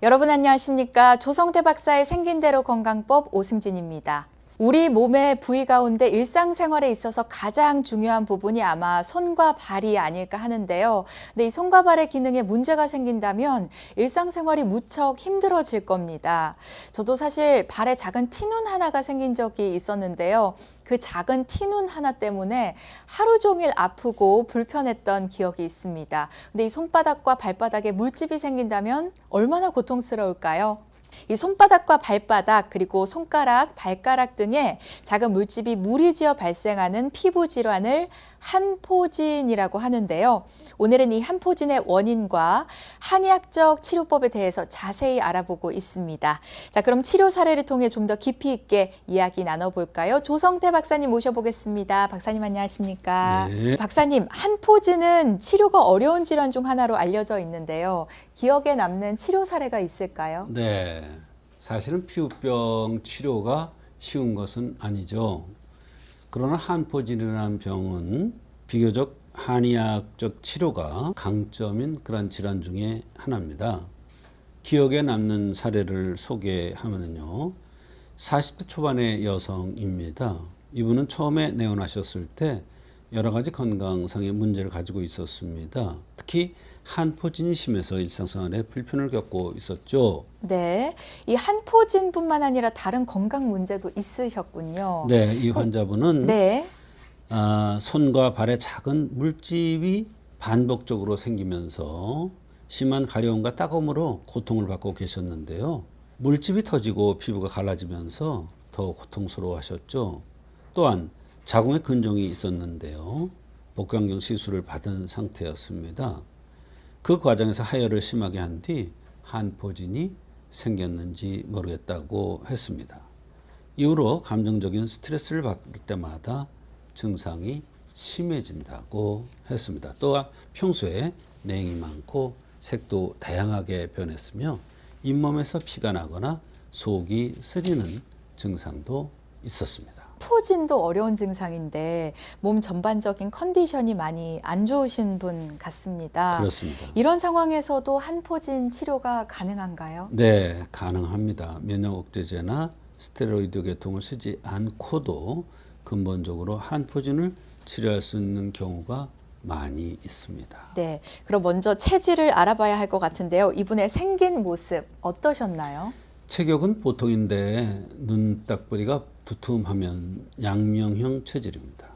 여러분 안녕하십니까? 조성태 박사의 생긴대로 건강법 오승진입니다. 우리 몸의 부위 가운데 일상생활에 있어서 가장 중요한 부분이 아마 손과 발이 아닐까 하는데요. 근데 이 손과 발의 기능에 문제가 생긴다면 일상생활이 무척 힘들어질 겁니다. 저도 사실 발에 작은 티눈 하나가 생긴 적이 있었는데요. 그 작은 티눈 하나 때문에 하루 종일 아프고 불편했던 기억이 있습니다. 근데 이 손바닥과 발바닥에 물집이 생긴다면 얼마나 고통스러울까요? 이 손바닥과 발바닥 그리고 손가락, 발가락 등에 작은 물집이 무리지어 발생하는 피부 질환을 한포진이라고 하는데요. 오늘은 이 한포진의 원인과 한의학적 치료법에 대해서 자세히 알아보고 있습니다. 자, 그럼 치료 사례를 통해 좀 더 깊이 있게 이야기 나눠볼까요? 조성태 박사님 모셔보겠습니다. 박사님 안녕하십니까? 네. 박사님, 한포진은 치료가 어려운 질환 중 하나로 알려져 있는데요. 기억에 남는 치료 사례가 있을까요? 네, 사실은 피부병 치료가 쉬운 것은 아니죠. 그러나 한포진이라는 병은 비교적 한의학적 치료가 강점인 그런 질환 중에 하나입니다. 기억에 남는 사례를 소개하면요. 40대 초반의 여성입니다. 이분은 처음에 내원하셨을 때 여러 가지 건강상의 문제를 가지고 있었습니다. 특히 한포진이 심해서 일상생활에 불편을 겪고 있었죠. 네, 이 한포진뿐만 아니라 다른 건강 문제도 있으셨군요. 네, 이 환자분은 네, 손과 발에 작은 물집이 반복적으로 생기면서 심한 가려움과 따가움으로 고통을 받고 계셨는데요. 물집이 터지고 피부가 갈라지면서 더 고통스러워하셨죠. 또한 자궁에 근종이 있었는데요. 복강경 시술을 받은 상태였습니다. 그 과정에서 하혈을 심하게 한 뒤 한포진이 생겼는지 모르겠다고 했습니다. 이후로 감정적인 스트레스를 받을 때마다 증상이 심해진다고 했습니다. 또한 평소에 냉이 많고 색도 다양하게 변했으며 잇몸에서 피가 나거나 속이 쓰리는 증상도 있었습니다. 한포진도 어려운 증상인데 몸 전반적인 컨디션이 많이 안 좋으신 분 같습니다. 그렇습니다. 이런 상황에서도 한포진 치료가 가능한가요? 네, 가능합니다. 면역 억제제나 스테로이드 계통을 쓰지 않고도 근본적으로 한포진을 치료할 수 있는 경우가 많이 있습니다. 네, 그럼 먼저 체질을 알아봐야 할 것 같은데요. 이분의 생긴 모습 어떠셨나요? 체격은 보통인데 눈딱부리가 두툼하면 양명형 체질입니다.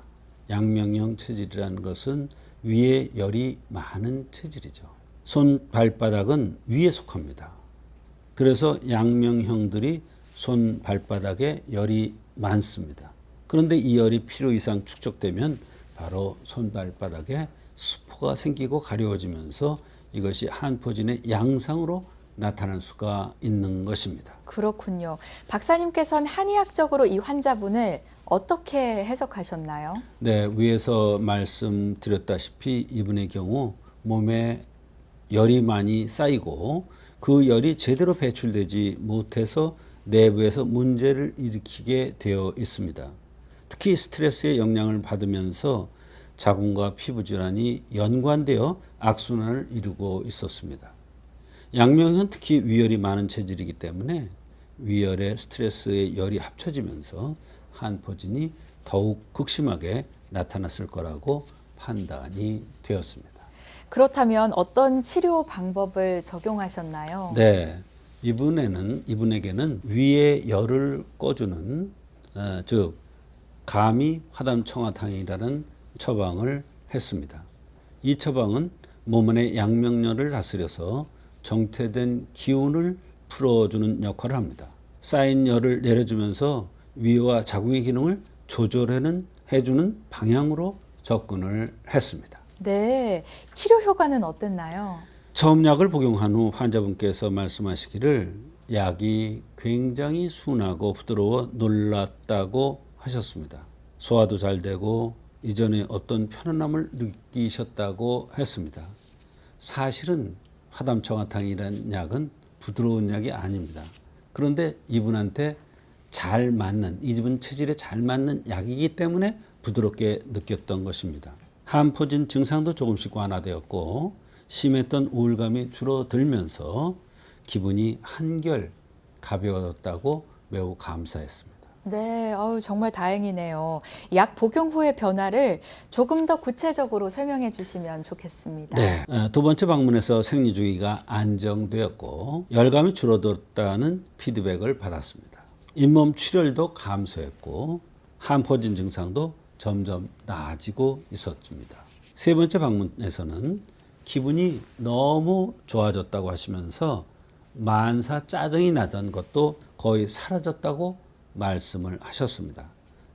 양명형 체질이라는 것은 위에 열이 많은 체질이죠. 손, 발바닥은 위에 속합니다. 그래서 양명형들이 손, 발바닥에 열이 많습니다. 그런데 이 열이 필요 이상 축적되면 바로 손, 발바닥에 수포가 생기고 가려워지면서 이것이 한포진의 양상으로 나타날 수가 있는 것입니다. 그렇군요. 박사님께서는 한의학적으로 이 환자분을 어떻게 해석하셨나요? 네, 위에서 말씀드렸다시피 이분의 경우 몸에 열이 많이 쌓이고 그 열이 제대로 배출되지 못해서 내부에서 문제를 일으키게 되어 있습니다. 특히 스트레스의 영향을 받으면서 자궁과 피부 질환이 연관되어 악순환을 이루고 있었습니다. 양명은 특히 위열이 많은 체질이기 때문에 위열에 스트레스의 열이 합쳐지면서 한포진이 더욱 극심하게 나타났을 거라고 판단이 되었습니다. 그렇다면 어떤 치료 방법을 적용하셨나요? 네, 이분에게는 위에 열을 꺼주는 즉 감이 화담청화탕이라는 처방을 했습니다. 이 처방은 몸 안의 양명열을 다스려서 정체된 기운을 풀어주는 역할을 합니다. 쌓인 열을 내려주면서 위와 자궁의 기능을 조절해주는 방향으로 접근을 했습니다. 네, 치료 효과는 어땠나요? 처음 약을 복용한 후 환자분께서 말씀하시기를 약이 굉장히 순하고 부드러워 놀랐다고 하셨습니다. 소화도 잘 되고 이전에 어떤 편안함을 느끼셨다고 했습니다. 사실은 화담청화탕이라는 약은 부드러운 약이 아닙니다. 그런데 이분한테 잘 맞는, 이분 체질에 잘 맞는 약이기 때문에 부드럽게 느꼈던 것입니다. 한포진 증상도 조금씩 완화되었고 심했던 우울감이 줄어들면서 기분이 한결 가벼워졌다고 매우 감사했습니다. 네, 정말 다행이네요. 약 복용 후의 변화를 조금 더 구체적으로 설명해 주시면 좋겠습니다. 네, 두 번째 방문에서 생리주기가 안정되었고 열감이 줄어들었다는 피드백을 받았습니다. 잇몸 출혈도 감소했고 한포진 증상도 점점 나아지고 있었습니다. 세 번째 방문에서는 기분이 너무 좋아졌다고 하시면서 만사 짜증이 나던 것도 거의 사라졌다고 말씀을 하셨습니다.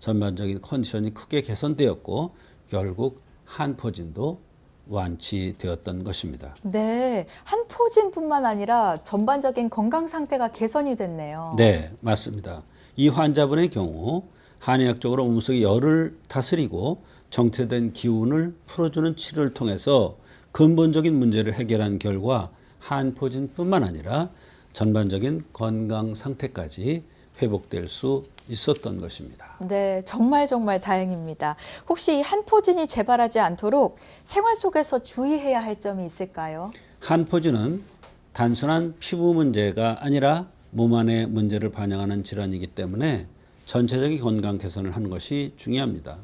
전반적인 컨디션이 크게 개선되었고 결국 한포진도 완치되었던 것입니다. 네, 한포진뿐만 아니라 전반적인 건강 상태가 개선이 됐네요. 네, 맞습니다. 이 환자분의 경우 한의학적으로 몸속의 열을 다스리고 정체된 기운을 풀어주는 치료를 통해서 근본적인 문제를 해결한 결과 한포진뿐만 아니라 전반적인 건강 상태까지 회복될 수 있었던 것입니다. 네, 정말 다행입니다. 혹시 이 한포진이 재발하지 않도록 생활 속에서 주의해야 할 점이 있을까요? 한포진은 단순한 피부 문제가 아니라 몸 안의 문제를 반영하는 질환이기 때문에 전체적인 건강 개선을 하는 것이 중요합니다.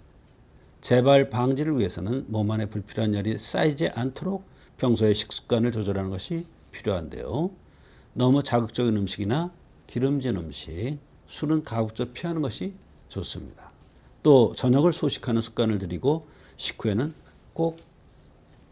재발 방지를 위해서는 몸 안에 불필요한 열이 쌓이지 않도록 평소에 식습관을 조절하는 것이 필요한데요. 너무 자극적인 음식이나 기름진 음식, 술은 가급적 피하는 것이 좋습니다. 또 저녁을 소식하는 습관을 들이고 식후에는 꼭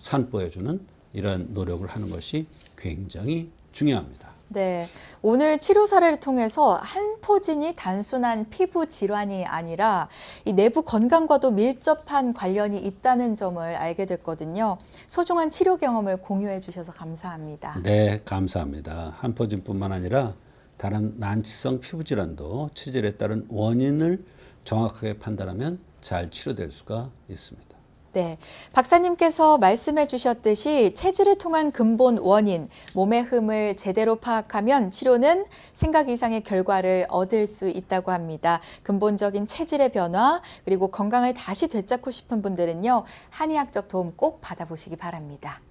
산보해주는 이러한 노력을 하는 것이 굉장히 중요합니다. 네, 오늘 치료 사례를 통해서 한포진이 단순한 피부 질환이 아니라 이 내부 건강과도 밀접한 관련이 있다는 점을 알게 됐거든요. 소중한 치료 경험을 공유해 주셔서 감사합니다. 네, 감사합니다. 한포진뿐만 아니라 다른 난치성 피부 질환도 체질에 따른 원인을 정확하게 판단하면 잘 치료될 수가 있습니다. 네, 박사님께서 말씀해 주셨듯이 체질을 통한 근본 원인, 몸의 흠을 제대로 파악하면 치료는 생각 이상의 결과를 얻을 수 있다고 합니다. 근본적인 체질의 변화, 그리고 건강을 다시 되찾고 싶은 분들은요, 한의학적 도움 꼭 받아보시기 바랍니다.